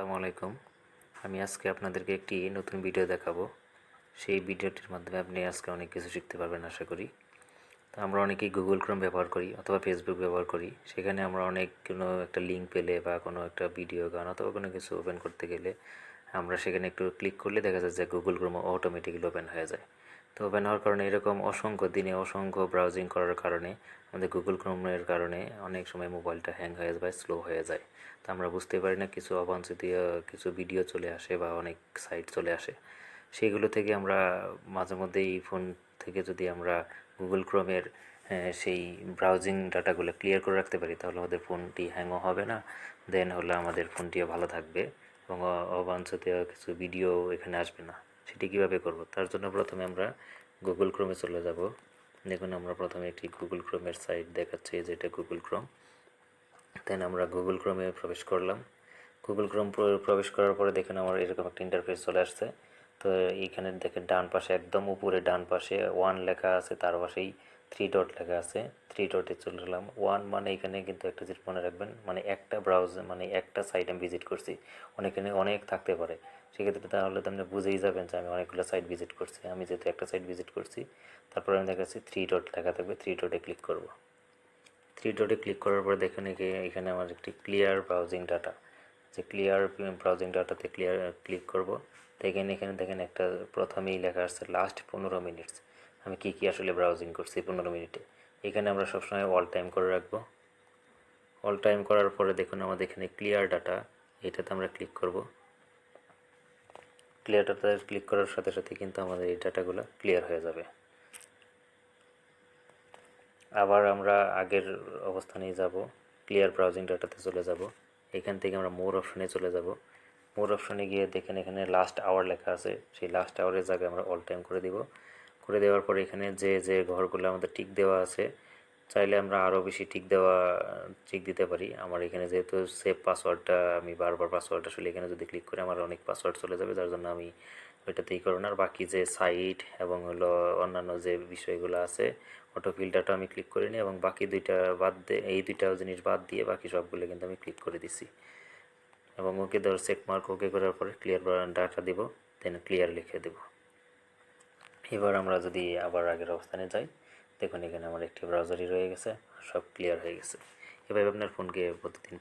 আসসালামু আলাইকুম। আমি আজকে আপনাদেরকে একটি নতুন ভিডিও দেখাবো। সেই ভিডিওটির মাধ্যমে আপনি আজকে অনেক কিছু শিখতে পারবেন আশা করি। তো আমরা অনেকেই গুগল ক্রোম ব্যবহার করি অথবা ফেসবুক ব্যবহার করি। সেখানে আমরা অনেক কোনো একটা লিঙ্ক পেলে বা কোনো একটা ভিডিও, গান অথবা কোনো কিছু ওপেন করতে গেলে আমরা সেখানে একটু ক্লিক করলে দেখা যায় যে গুগল ক্রোম অটোমেটিক্যালি ওপেন হয়ে যায়। তো ওপেন হওয়ার কারণে এরকম অসংখ্য ব্রাউজিং করার কারণে আমাদের গুগল ক্রোমের কারণে অনেক সময় মোবাইলটা হ্যাং হয়ে যায় বা স্লো হয়ে যায়। তো আমরা বুঝতে পারি না, কিছু অবাঞ্ছিত কিছু ভিডিও চলে আসে বা অনেক সাইট চলে আসে। সেগুলো থেকে আমরা মাঝে মধ্যেই ফোন থেকে যদি আমরা গুগল ক্রোমের সেই ব্রাউজিং ডাটাগুলো ক্লিয়ার করে রাখতে পারি, তাহলে আমাদের ফোনটি হ্যাংও হবে না, দেন হলে আমাদের ফোনটিও ভালো থাকবে এবং অবাঞ্ছিত কিছু ভিডিও এখানে আসবে না। সেটি কীভাবে করব? তার জন্য প্রথমে আমরা গুগল ক্রোমে চলে যাব। দেখুন, আমরা প্রথমে একটি গুগল ক্রোমের সাইট দেখাচ্ছি, যেটা গুগল ক্রোম। দেন আমরা গুগল ক্রোমে প্রবেশ করলাম। গুগল ক্রোম প্রবেশ করার পরে দেখুন আমার এরকম একটা ইন্টারফেস চলে আসছে। তো এইখানে দেখেন ডান পাশে, একদম উপরে ডান পাশে 1 লেখা আছে, তার পাশেই 3 ডট লেখা আছে। 3 ডটে চলে গেলাম। 1 মানে এখানে কিন্তু একটা জিনিস মনে রাখবেন, মানে একটা ব্রাউজার, মানে একটা সাইট আমি ভিজিট করছি। অনেকখানে অনেক থাকতে পারে, সেক্ষেত্রে তাহলে তো আপনি বুঝেই যাবেন যে আমি অনেকগুলো সাইট ভিজিট করছি। আমি যেহেতু একটা সাইট ভিজিট করছি, তারপরে আমি দেখাচ্ছি 3 ডট লেখা থাকবে, 3 ডটে ক্লিক করব। 3 ডটে ক্লিক করার পর দেখেন এখানে আমার একটি ক্লিয়ার ব্রাউজিং ডাটা, যে ক্লিয়ার ব্রাউজিং ডাটাতে ক্লিক করব। দেখেন এখানে দেখেন একটা প্রথমেই লেখা আসছে লাস্ট 15 মিনিটস। আমি কি আসলে ব্রাউজিং করছি 15 মিনিটে। এখানে আমরা সবসময় অল টাইম করে রাখবো। অল টাইম করার পরে দেখুন আমাদের এখানে ক্লিয়ার ডাটা, এটাতে আমরা ক্লিক করব। ক্লিয়ার ডাটাতে ক্লিক করার সাথে সাথে কিন্তু আমাদের এই ডাটাগুলো ক্লিয়ার হয়ে যাবে। আবার আমরা আগের অবস্থানেই যাব, ক্লিয়ার ব্রাউজিং ডাটাতে চলে যাব। এখান থেকে আমরা মোর অপশনে চলে যাব। মোর অপশনে গিয়ে দেখেন এখানে লাস্ট আওয়ার লেখা আছে, সেই লাস্ট আওয়ারের জায়গায় আমরা অল টাইম করে দিব। করে দেওয়ার পরে এখানে যে ঘরগুলো আমাদের টিক দেওয়া আছে, চাইলে আমরা আরও বেশি টিক দিতে পারি। আমার এখানে যেহেতু সেভ পাসওয়ার্ডটা, আমি বারবার পাসওয়ার্ডটা আসলে এখানে যদি ক্লিক করি আমার অনেক পাসওয়ার্ড চলে যাবে, যার জন্য আমি ওইটাতেই করব না। আর বাকি যে সাইট এবং হলো অন্যান্য যে বিষয়গুলো আছে, অটো ফিল্টারটা আমি ক্লিক করিনি, এবং বাকি দুইটা বাদ দিয়ে, এই দুইটা জিনিস বাদ দিয়ে বাকি সবগুলো কিন্তু আমি ক্লিক করে দিছি। এবং ওকে দেওয়ার চেক মার্ক ওকে করার পরে ক্লিয়ার ডাটা দিব, দেন ক্লিয়ার লিখে দেব। এবার আমরা যদি আবার আগের অবস্থানে যাই, দেখুন এখানে আমার একটি ব্রাউজারই রয়ে গেছে, সব ক্লিয়ার হয়ে গেছে। এভাবে আপনার ফোনকে প্রতিদিন